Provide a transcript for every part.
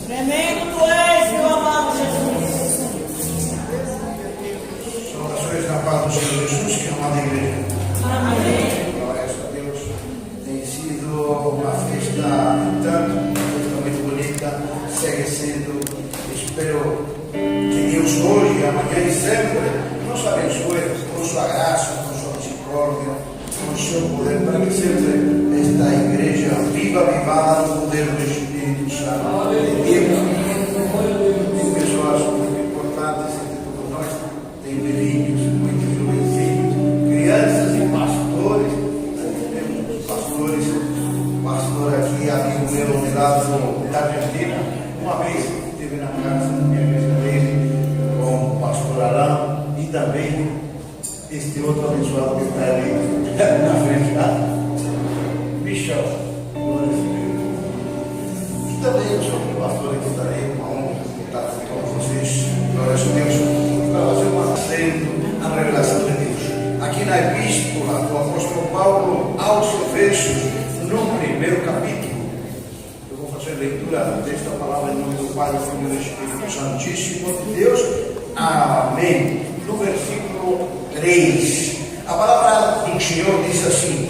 Tremendo tu és, meu amado Jesus. São orações na paz do Senhor Jesus, que é amada igreja. Amém. Glória a Deus. Tem sido uma festa muito bonita. Segue sendo. Espero que Deus hoje, amanhã e sempre nos abençoe com sua graça, com sua misericórdia, com o seu poder, para que sempre esta igreja viva, avivada no poder do Espírito Santo. Tem pessoas muito importantes entre todos nós, tem velhinhos, muitos jovenzinhos, crianças e pastores. Temos pastores, pastor aqui, amigo meu de lá da Argentina, uma vez esteve na casa da minha igreja dele, com o pastor Alain, e também este outro abençoado que está ali na frente, tá? Michel. E também eu sou o pastor que estarei, uma honra estar aqui com vocês. Glória a Deus. Para fazer uma sendo a revelação de Deus. Aqui na epístola do apóstolo Paulo aos Efésios, no primeiro capítulo, eu vou fazer leitura desta palavra em nome do Pai, do Filho e do Espírito Santíssimo de Deus. Amém. No versículo 3, a palavra do Senhor diz assim: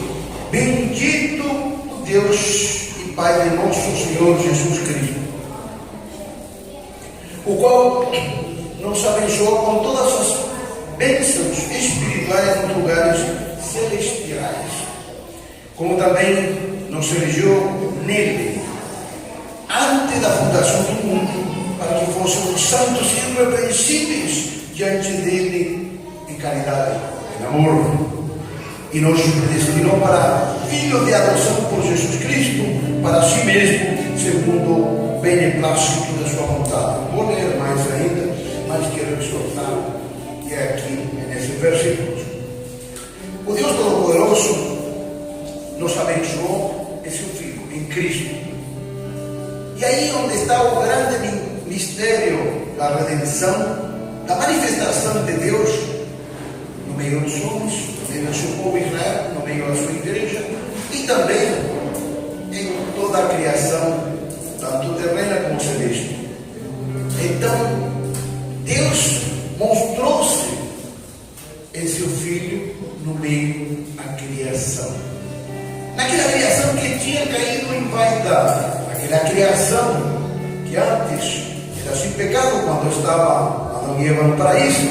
bendito Deus e Pai de nosso Senhor Jesus Cristo, o qual nos abençoou com todas as bênçãos espirituais nos lugares celestiais, como também nos elegeu nele, antes da fundação do mundo, para que fôssemos santos e irrepreensíveis diante dele em caridade, em amor, e nos predestinou para filho de adoção por Jesus Cristo, para si mesmo, segundo o beneplácito da sua vontade. Vou ler mais ainda, mas quero exortar que é aqui, nesse versículo. O Deus Todo-Poderoso nos abençoou em seu Filho, em Cristo. E aí onde está o grande mistério da redenção, da manifestação de Deus no meio dos homens, no meio do seu povo Israel, no meio da sua igreja, e também em toda a criação, tanto terrena como celeste. Então, Deus mostrou-se em seu Filho no meio da criação. Naquela criação que tinha caído em vaidade, aquela criação que antes era sem pecado quando estava Adão e Eva no paraíso,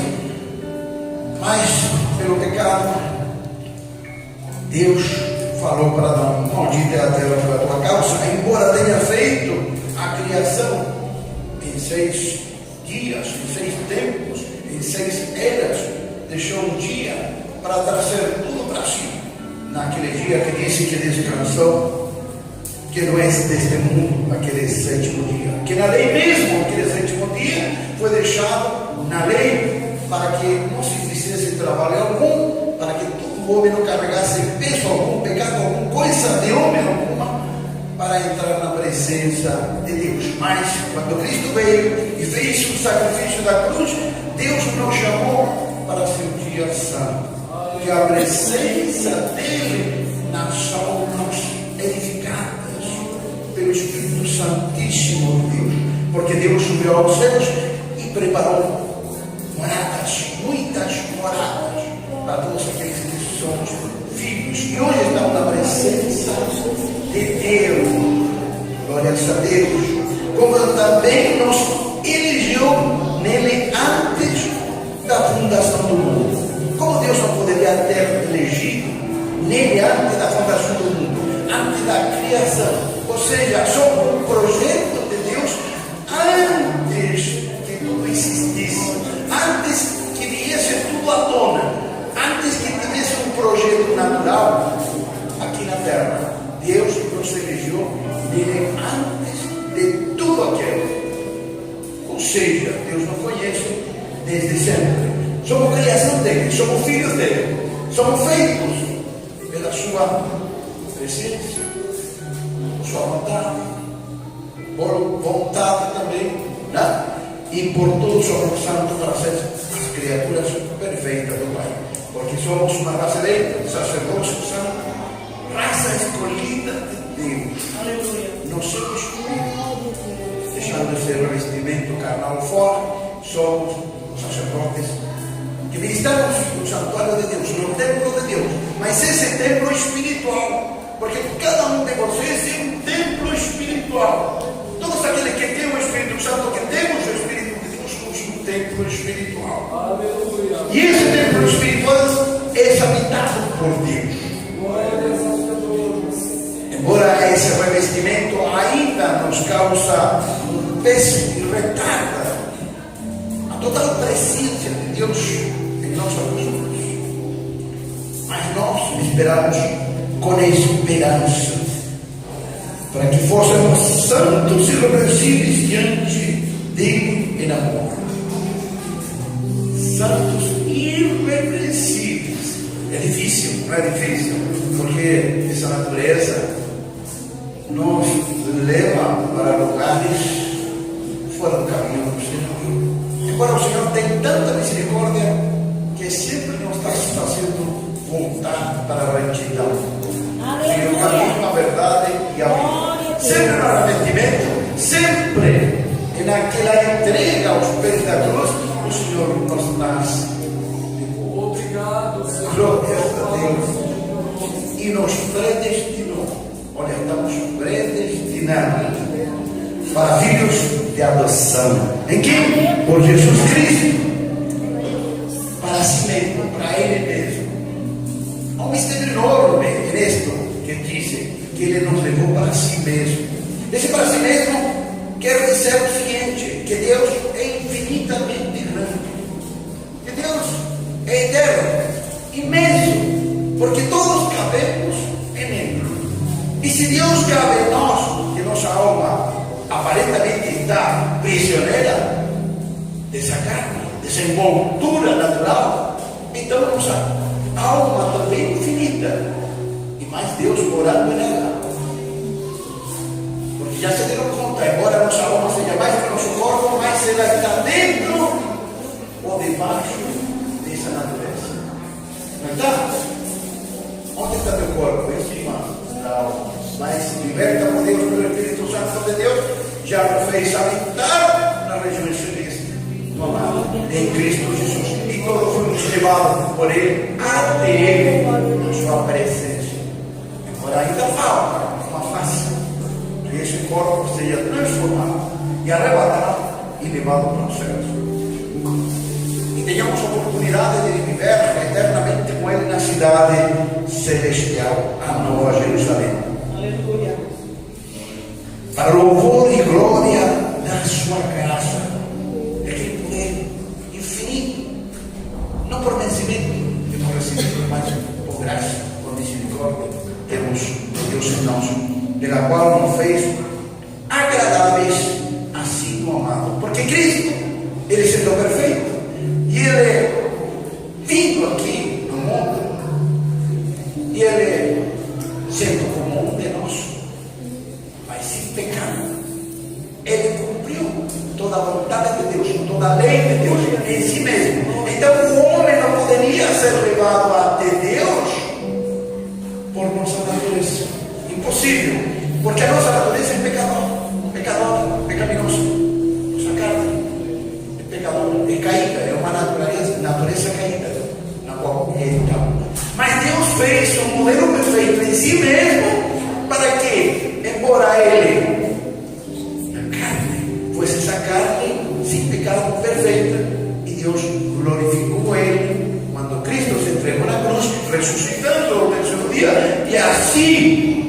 mas pelo pecado, Deus falou para Adão: maldita é a terra pela tua causa, embora tenha feito a criação em 6 dias, em 6 tempos, em 6 eras, deixou um dia para trazer tudo para si. Naquele dia que disse que descansou, que não é deste mundo, aquele 7º dia, que na lei mesmo, aquele 7º dia, foi deixado na lei para que não se fizesse trabalho algum, para que todo homem não carregasse peso algum, pecado algum, coisa de homem alguma, para entrar na presença de Deus. Mas quando Cristo veio e fez o sacrifício da cruz, Deus nos chamou para ser um dia santo, que a presença dele nas almas edificadas pelo Espírito Santíssimo de Deus, porque Deus subiu aos céus e preparou moradas, muitas moradas, para todos aqueles que são filhos, e hoje estamos na presença de Deus. Glórias a Deus. Como também nos elegeu nele antes da fundação do mundo. Como Deus não poderia ter elegido nele antes da fundação do mundo, antes da criação? Ou seja, só um projeto de Deus antes que tudo existisse, antes que viesse tudo à tona, antes que tivesse um projeto natural aqui na terra. Deus nos elegeu nele antes de tudo aquilo. Ou seja, Deus nos conhece desde sempre. Somos criação dele, somos filhos dele, somos feitos pela sua presença, sua vontade, por vontade também, né? E por todo o seu santo para ser as criaturas perfeitas do Pai, porque somos uma raça eleita, sacerdócio santo, raça escolhida de Deus. Aleluia. Nós somos escolhidos. Deixa deixando esse revestimento carnal fora, somos os sacerdotes que ministramos no santuário de Deus, no templo de Deus, mas esse templo espiritual, porque cada um de vocês é um templo espiritual. Todos aqueles que têm o Espírito Santo, que temos o Espírito de Deus, somos um templo espiritual. Aleluia. E esse templo espiritual é habitado por Deus. Embora esse revestimento ainda nos causa um peso e retarda a total presença de Deus em nossas vidas, mas nós esperamos com esperança para que fôssemos santos e irrepreensíveis diante dele em amor. Santos irrepreensíveis. É difícil, não é difícil, porque essa natureza nos leva para lugares fora do caminho do Senhor. Embora o Senhor tenha tanta misericórdia que sempre nos está fazendo voltar para a retidão. E o caminho, a verdade e a vida. Sempre no arrependimento, sempre naquela entrega aos pés da cruz, o Senhor nos traz. Obrigado, Senhor. Glória a Deus. E nos predestinou. Olha, estamos predestinados para filhos de adoção. Em quem? Por Jesus Cristo. Para si mesmo, para Ele mesmo. Há um mistério enorme nisto que diz que Ele nos levou para si mesmo. Esse para si mesmo quer dizer o seguinte: que Deus é infinitamente grande, que Deus é eterno, imenso, porque todos cabemos em Ele. E se Deus cabe em nós, que nossa alma aparentemente está prisioneira dessa carne, dessa envoltura natural, então nossa alma também é infinita, e mais Deus morando nela. Porque já se deram conta, embora nossa alma seja mais que o nosso corpo, mas ela está dentro ou debaixo dessa natureza. Não está? Onde está teu corpo? Em cima da alma. Mas liberta por Deus pelo Espírito Santo de Deus, já nos fez habitar na região celeste, no amado, em Cristo Jesus. E todos fomos levados por Ele até Ele, na sua presença. Embora ainda falta uma face, que esse corpo seja transformado e arrebatado e levado para os céus. E tenhamos a oportunidade de viver eternamente com Ele na cidade celestial, a Nova Jerusalém. Aleluia. Para louvor e glória da sua graça, aquele poder infinito, não por vencimento que hemos recebido, mas por graça, por misericórdia, temos Deus em nós, pela qual nos fez agradáveis a si no amado. Porque Cristo, Ele sendo perfeito, e Ele vindo aqui no mundo, e Ele sendo comum de nós, mas sem pecado, Ele cumpriu toda a vontade de Deus, toda a lei de Deus em si mesmo. Então o homem não poderia ser levado até Deus por nossa natureza. Impossível, porque a nossa natureza é pecadora, pecaminosa. Nossa carne é pecadora, é caída, é uma natureza caída, na qual Ele está. Mas Deus fez um modelo perfeito em si mesmo, para que, embora Ele, a carne, fosse essa carne sem pecado perfeita, e Deus glorificou Ele quando Cristo se entregou na cruz, ressuscitando ao terceiro dia, e assim,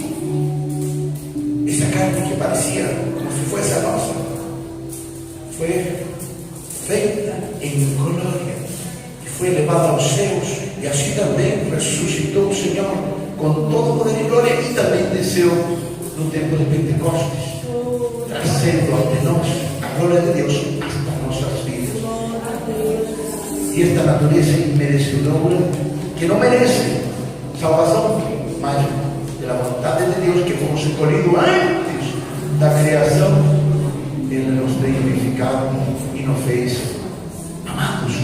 essa carne que parecia como se fosse a nossa, foi feita em glória, e foi levada aos céus. E assim também ressuscitou o Senhor com todo o poder e glória, e também desceu no tempo de Pentecostes, trazendo ante nós a glória de Deus hasta nossas vidas. E esta natureza imerecedora, que não merece salvação, mas pela vontade de Deus, que fomos escolhidos antes da criação, Ele nos tem unificado e nos fez amados.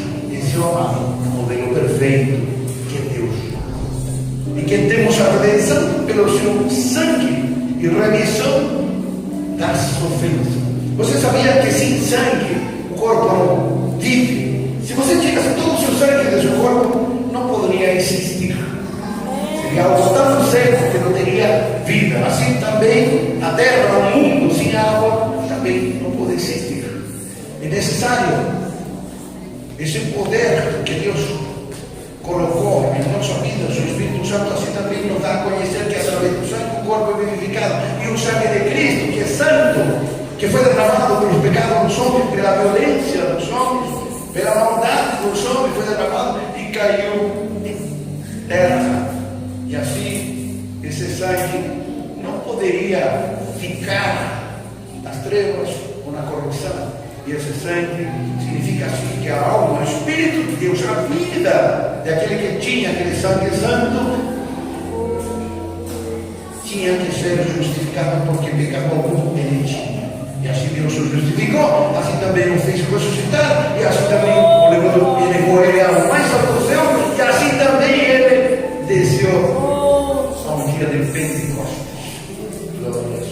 Seu amado, modelo perfeito que é Deus, e que temos a redenção pelo seu sangue e remissão das ofensas, Você sabia que sem sangue o corpo não vive? Se você tirasse todo o seu sangue do seu corpo, não poderia existir. Seria algo tão seco que não teria vida. Assim também a terra, o mundo sem água, também não pode existir. É necessário esse poder que Deus colocou em nossa vida, o Espírito Santo, assim também nos dá a conhecer que através do sangue o corpo é vivificado, e o sangue de Cristo, que é santo, que foi derramado pelos pecados dos homens, pela violência dos homens, pela maldade dos homens, foi derramado e caiu em terra. E assim, esse sangue não poderia ficar nas trevas ou na corrupção. E esse sangue significa assim que a alma, o Espírito de Deus, a vida daquele que tinha aquele sangue santo, tinha que ser justificado porque pecado algum ele tinha. E assim Deus o justificou, assim também o fez ressuscitar, e assim também o levou ele ao mais alto céu, e assim também ele desceu ao dia de Pentecostes. Glória a Deus.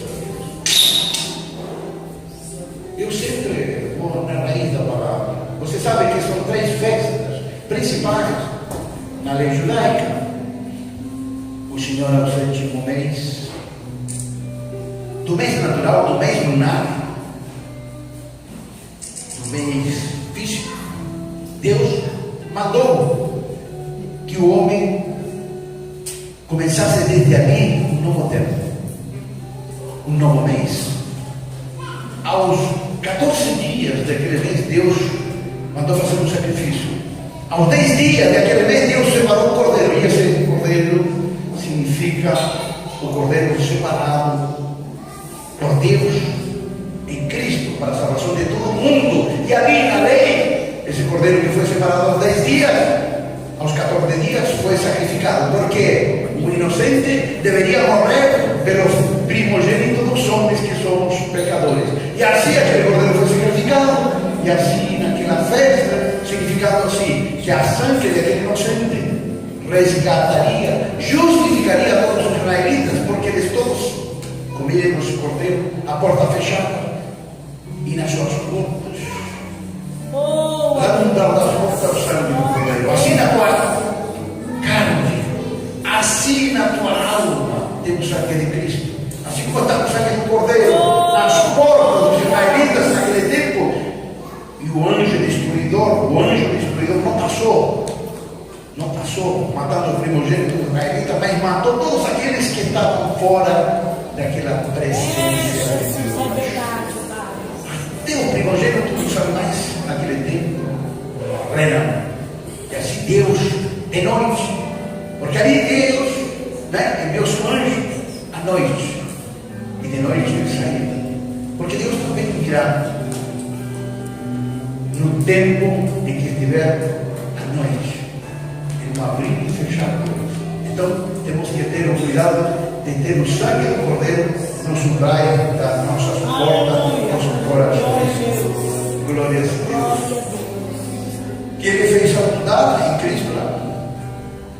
Eu sempre vou na raiz da palavra. Você sabe que são 3 festas principais na lei judaica. O Senhor é o 7º mês, do mês natural, do mês lunar, do mês físico. Deus mandou que o homem começasse desde ali um novo tempo, um novo mês. Aos 14 dias daquele mês, Deus mandou fazer um sacrifício. Aos 10 dias daquele mês, Deus separou o cordeiro. E esse cordeiro significa o cordeiro separado por Deus em Cristo para a salvação de todo mundo. E ali na lei, esse cordeiro que foi separado aos 10 dias, aos 14 dias foi sacrificado, porque o inocente deveria morrer pelos primogênitos dos homens que somos pecadores. E assim aquele cordeiro foi sacrificado, e assim naquela festa, significando assim, que a sangue daquele inocente resgataria, justificaria a todos os israelitas, porque eles todos comeram esse cordeiro, a porta fechada, e nas suas portas, lá no umbral das portas, o sangue do cordeiro. Assim na tua carne, assim na tua alma, tem o sangue de Cristo. Assim como está o sangue do cordeiro nas portas dos israelitas naquele tempo, e o anjo destruidor não passou matando o primogênito do israelita, mas matou todos aqueles que estavam fora daquela presença de Deus. Até o primogênito dos animais naquele tempo morreram. E assim Deus, de noite, porque ali Deus, enviou seu anjo à noite, e de noite ele saiu, porque Deus também virá no tempo em que estiver à noite, em um abrir e fechar. Então temos que ter o cuidado de ter o sangue do cordeiro nos umbrais das nossas portas, dos nossos corações. Glória a Deus. Que Ele fez a bondade em Cristo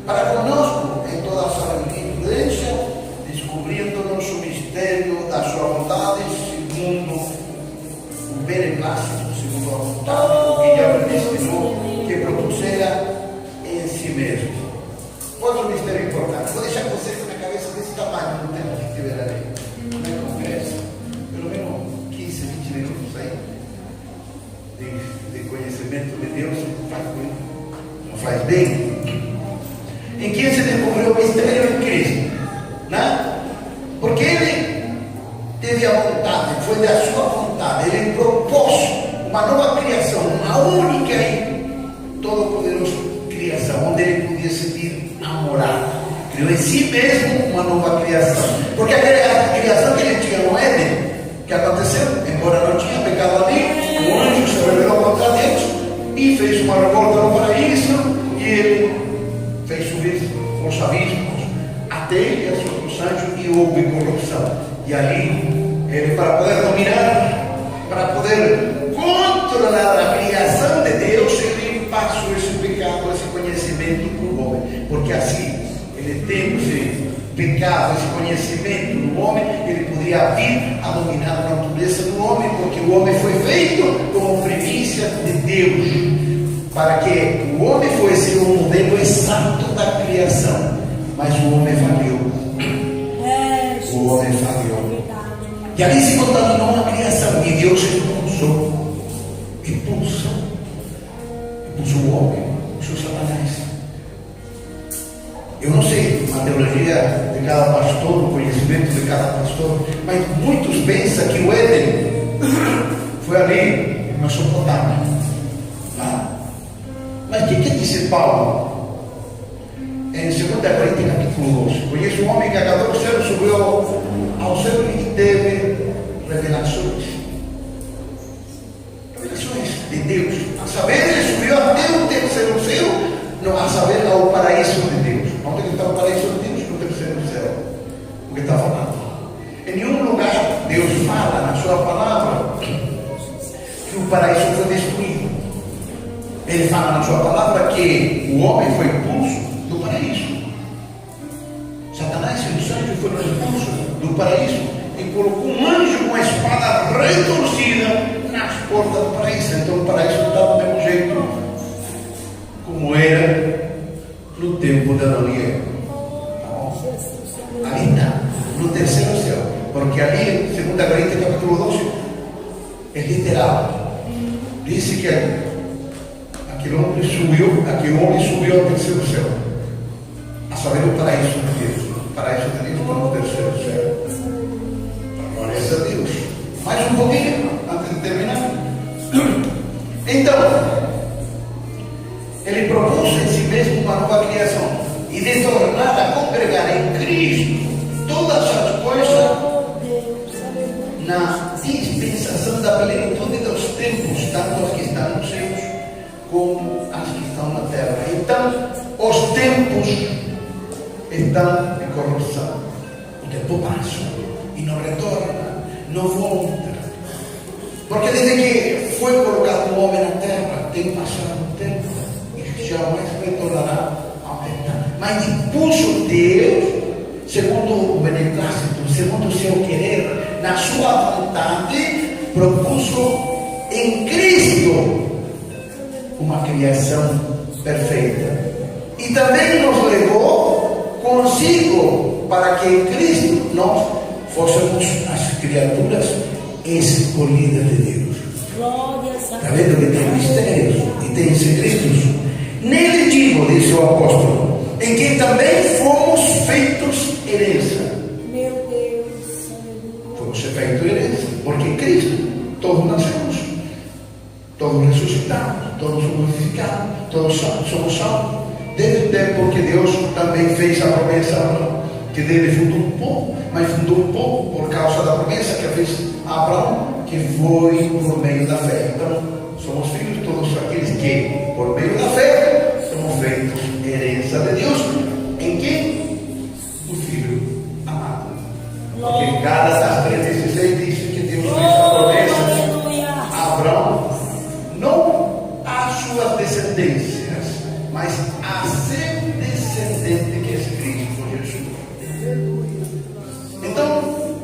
para conosco em toda a sabedoria e prudência, descobrindo-nos o mistério da sua vontade, segundo o beneplácito, segundo a vontade, o que já predestinou, que propusera em si mesmo. Outro mistério importante, vou deixar vocês na cabeça desse tamanho no tempo que estiver ali. Não é congresso, pelo menos 15, 20 minutos aí de conhecimento de Deus, não faz bem. Em que se descobriu o mistério em Cristo, né? Porque Ele teve a vontade, foi da sua vontade, Ele propôs uma nova criação, uma única e todo-poderosa criação, onde Ele podia sentir a morada. Criou em si mesmo uma nova criação, porque aquela criação que Ele tinha no Éden, que aconteceu, embora não tinha pecado ali, o anjo se rebelou contra Deus e fez uma revolta no paraíso, e Ele fez subir os abismos até ele e a sua anjos, e houve corrupção. E ali, ele, para poder dominar, para poder controlar a criação de Deus, ele passou esse pecado, esse conhecimento para o homem, porque assim ele tem esse pecado, esse conhecimento do homem, ele poderia vir a dominar a natureza do homem, porque o homem foi feito como primícia de Deus, para que o homem fosse o modelo exato da criação, mas o homem falhou. O homem falhou. E ali se contaminou a criação, e Deus expulsou o homem, expulsou Satanás. Eu não sei a teologia de cada pastor, o conhecimento de cada pastor, mas muitos pensam que o Éden foi ali na Mesopotâmia. Mas o que disse Paulo? Em 2 Coríntios capítulo 12, conheço um homem que a 14 anos subiu ao céu e teve revelações de Deus. A saber, ele subiu até o terceiro céu, não, a saber, ao paraíso de Deus. Onde está o paraíso de Deus? No terceiro céu. O que está falando? Em nenhum lugar Deus fala na sua palavra que o paraíso foi destruído. Ele fala na sua palavra que o homem foi expulso do paraíso. Satanás e os anjos foram expulsos do paraíso e colocou um anjo com a espada retorcida nas portas do paraíso. Então o paraíso estava do mesmo jeito como era no tempo de Adão e Eva. Ali está, no terceiro céu, porque ali, 2 Coríntios capítulo 12, é literal. Diz que aquele homem subiu ao terceiro céu, a saber, o paraíso de Deus. O paraíso de Deus está no terceiro céu. Glória a Deus. Mais um pouquinho, antes de terminar. Então, ele propôs em si mesmo uma nova criação e de tornar a congregar em Cristo todas as coisas na dispensação da plenitude dos tempos, tanto as que estão nos céus como as que estão na terra. Então, os tempos estão em corrupção. O tempo passa e não retorna, não volta. Porque desde que foi colocado o homem na terra, tem passado um tempo e jamais retornará ao retorno. Mas impuso Deus, segundo o beneplácito, segundo o seu querer, na sua vontade, propôs em Cristo uma criação perfeita. E também nos levou consigo para que em Cristo nós fôssemos as criaturas escolhidas de Deus. Está vendo que tem mistérios e tem segredos? Nele digo, disse o apóstolo, em que também fomos feitos herança. Meu Deus, aleluia. Fomos feitos herança, porque Cristo, todos nascemos, todos ressuscitamos, todos glorificamos, todos somos salvos. Desde o tempo que Deus também fez a promessa a Abraão, que dele fundou um povo, mas fundou um povo por causa da promessa que fez a Abraão, que foi por meio da fé. Então, somos filhos de todos aqueles que, por meio da fé, somos feitos herança de Deus. Em quem? O Filho amado. Porque em Gálatas 3,16 diz que Deus fez a promessa a Abraão, não às suas descendências, mas a seu descendente, que é Cristo Jesus. Então,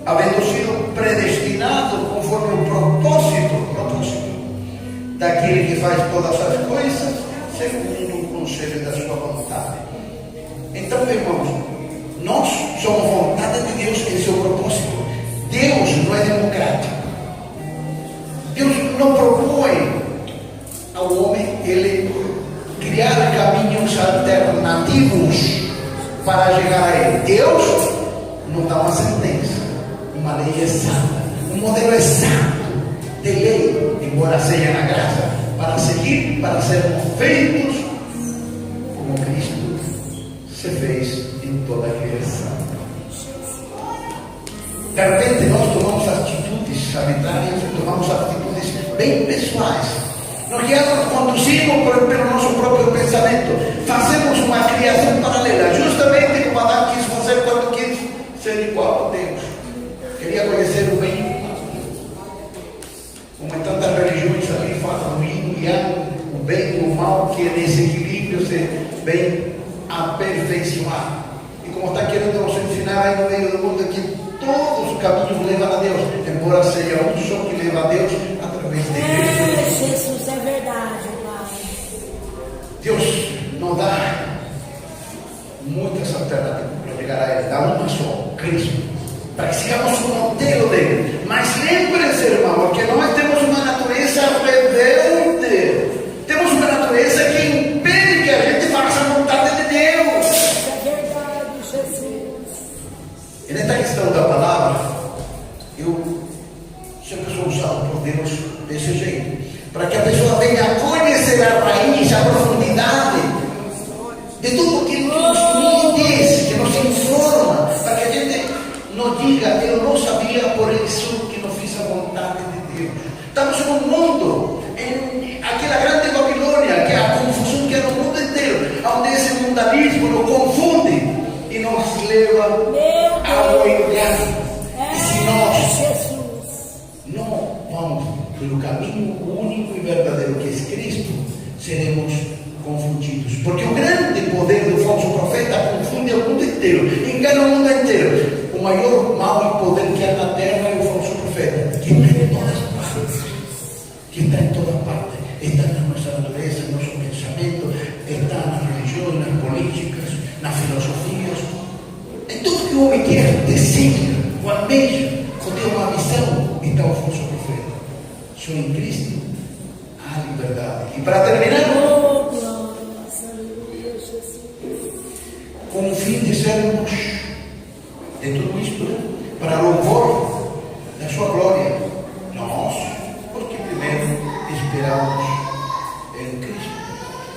havendo sido predestinado conforme o propósito daquele que faz todas as coisas segundo o conselho da sua vontade. Então, irmãos, nós somos vontade de Deus em seu propósito. Deus não é democrático. Deus não propõe ao homem ele criar caminhos alternativos para chegar a ele. Deus não dá uma sentença, uma lei exata, um modelo exato de lei, embora seja na graça, para seguir, para sermos feitos como Cristo se fez em toda a criação. De repente nós tomamos atitudes arbitrárias, tomamos atitudes bem pessoais. Nós nos conduzimos pelo nosso próprio pensamento. Fazemos uma criação paralela, justamente como Adão quis fazer quando quis ser igual a Deus. Queria conhecer o bem e o mal. Como em tantas religiões ali falam o yin e yang, o bem e o mal, que nesse equilíbrio se vem aperfeiçoar. E como está querendo nos ensinar aí no meio do mundo que todos os caminhos levam a Deus, embora seja um só que leva a Deus através de Cristo. Jesus, é verdade, Pai. Deus não dá muitas alternativas para chegar a Ele, dá uma só, Cristo, para que sigamos o modelo dele. Mas lembre-se, irmão, que nós temos uma natureza rebelde, temos uma natureza que impede que a gente faça a vontade de Deus. É verdade, Jesus. E nesta questão da palavra, eu sempre sou usado por Deus desse jeito, para que a pessoa venha a conhecer a raiz, a profundidade de tudo aquilo que nos diz, que nos informa, para que a gente não diga, eu não sabia, por isso que não fiz a vontade de Deus. Estamos num mundo, em aquela grande Babilônia, que é a confusão que é no mundo inteiro, onde esse mundanismo nos confunde e nos leva ao engano. E se nós Jesus. não vamos pelo caminho único e verdadeiro que é Cristo, seremos confundidos. Porque o grande poder do falso profeta confunde o mundo inteiro, engana o mundo inteiro. O maior mal e poder que há na terra é o falso profeta, que está em todas partes. Que está em toda parte. Está na nossa natureza, no nosso pensamento, está nas religiões, nas políticas, nas filosofias. Em tudo que o homem quer, deseja, o almeja, ou tem uma missão, está o falso profeta. Só em Cristo há liberdade. E para terminar, Oh, glória, aleluia, Jesus. com o fim de sermos de tudo isto, para louvor da sua glória, nós, porque primeiro esperamos em Cristo,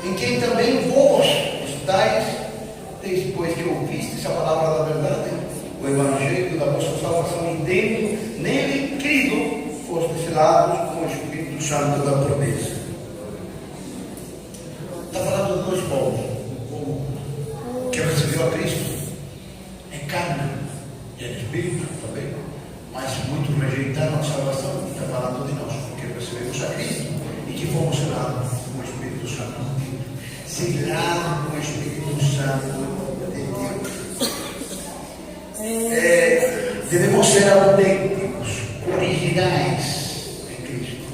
em quem também vós estáis, depois que ouvistes a palavra da verdade, o Evangelho da vossa salvação, e tendo nele crido, foste selados com o Espírito Santo da promessa. Está falando de dois povos. O povo que recebeu a Cristo é carne e é espírito também, mas muitos rejeitaram a salvação. Está falando de nós, porque recebemos a Cristo e que fomos selados com o Espírito Santo de Deus. Selados com o Espírito Santo de Deus. Devemos ser autênticos, originais em Cristo.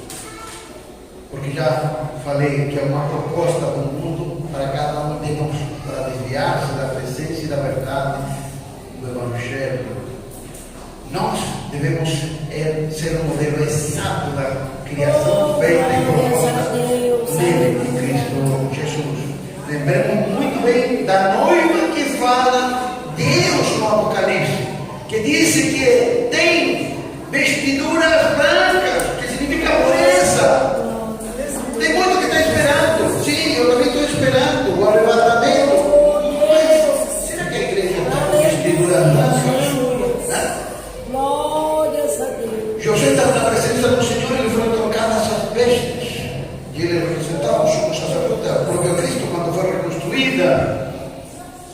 Porque já falei que é uma proposta do mundo para cada um de nós, para desviar-se da presença e da verdade do Evangelho. Nós devemos ser um modelo exato da criação feita e proposta nele, em Cristo Jesus. Lembremos muito bem da noiva que fala Deus no Apocalipse, que disse que tem vestiduras brancas, que significa pureza. Tem muito que está esperando. Sim, eu também estou esperando o arrebatamento. Mas será que a igreja está com vestiduras brancas? Glórias a Deus. José estava na presença do Senhor e lhe foram trocadas as vestes. E ele representava o sumo sacerdote, o próprio Cristo, quando foi reconstruída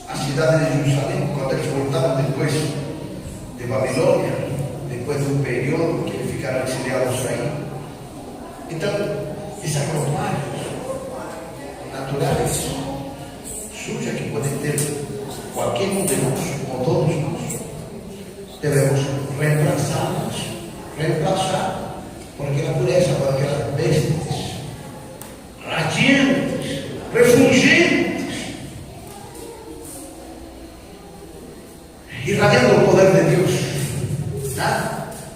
a cidade de Jerusalém, quando eles voltaram depois de Babilônia, depois de um período que eles ficaram exiliados aí. Então, essas roupagens naturais, sujas que podem ter qualquer um de nós, ou todos nós, devemos reemplaçar por aquela pureza, por aquelas vestes radiantes, refulgentes, irradiando o poder de Deus.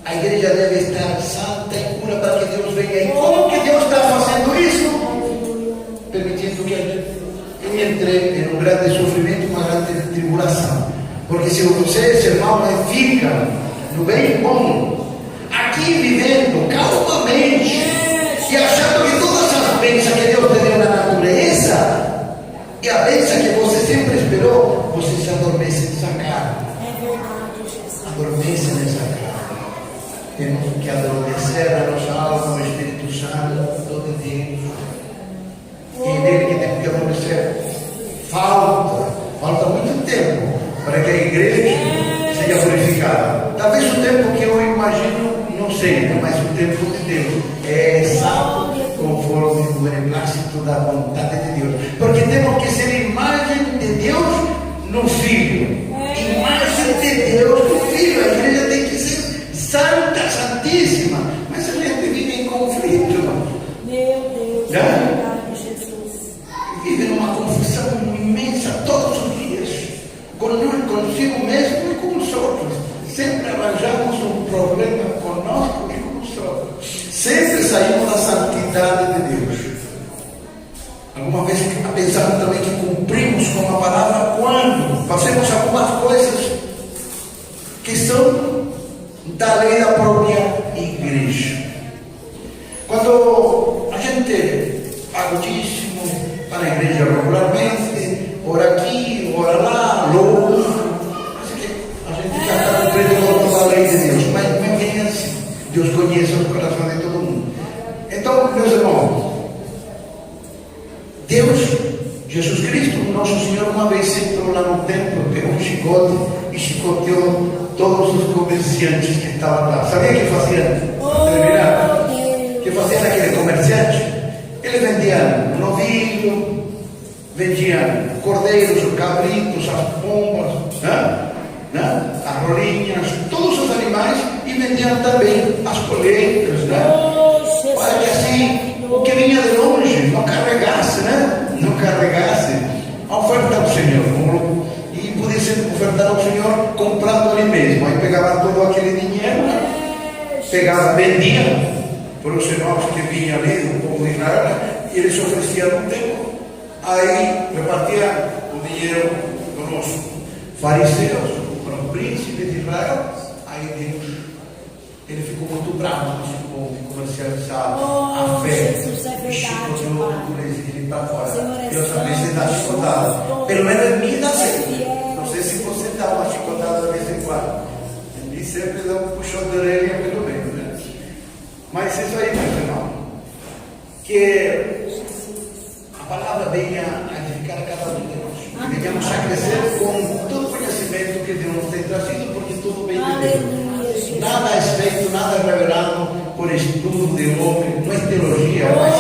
A igreja deve estar santa e pura para que Deus venha. E como que Deus está fazendo isso? Permitindo que a gente entre em um grande sofrimento, uma grande tribulação. Porque se vocês, irmão, fica no bem bom, aqui vivendo calmamente e achando que todas as bênçãos que Deus te deu na natureza e a bênção que você sempre esperou, você se adormece nessa carne. É verdade, Jesus. Adormece nessa carne. Temos que adormecer a nossa alma, o Espírito Santo de Deus. E é nele que temos que adormecer. Falta muito tempo para que a igreja seja purificada. Talvez o tempo que eu imagino, não sei, mas o tempo de Deus é exato conforme o beneplácito da vontade de Deus. Porque temos que ser imagem de Deus no Filho. Imagem de Deus no Filho. A igreja tem saímos da santidade de Deus. Alguma vez pensamos também que cumprimos com a palavra quando fazemos algumas coisas que são da lei da própria igreja. Quando a gente paga o dízimo, vai na igreja regularmente, ora aqui, ora lá, louva, a gente já está cumprindo com toda a lei de Deus, mas não é bem assim. Deus conhece o coração de todo mundo. Então, meus irmãos, Deus, Jesus Cristo, nosso Senhor, uma vez entrou lá no templo, pegou um chicote e chicoteou todos os comerciantes que estavam lá. Sabia o que faziam? O que faziam aquele comerciante? Ele vendia novilho, vendia cordeiros, cabritos, as pombas, as rolinhas, todos os animais, e vendiam também as colheitas, para que assim o que vinha de longe não carregasse, não carregasse a oferta ao Senhor, e pudesse ofertar ao Senhor comprando ali mesmo. Aí pegava todo aquele dinheiro, pegava, vendia para os irmãos que vinham ali do povo de Israel, e eles ofereciam no templo. Aí repartia o dinheiro com os fariseus, para o príncipe de Israel. Aí Deus, ele ficou muito bravo com esse povo comercializado, a fé, e chicoteou ele para fora. Deus também se dá chicotada, pelo menos em mim dá sempre. Não sei se você dá uma chicotada de vez em quando, em mim sempre dá um puxão de orelha pelo menos, né? Mas isso aí, meu irmão, que a palavra venha a edificar cada um de nós, que venhamos a crescer com todo o conhecimento que Deus nos tem trazido, porque tudo vem de Deus. Nada é feito, nada é revelado por estudo de homem, não é teologia, mas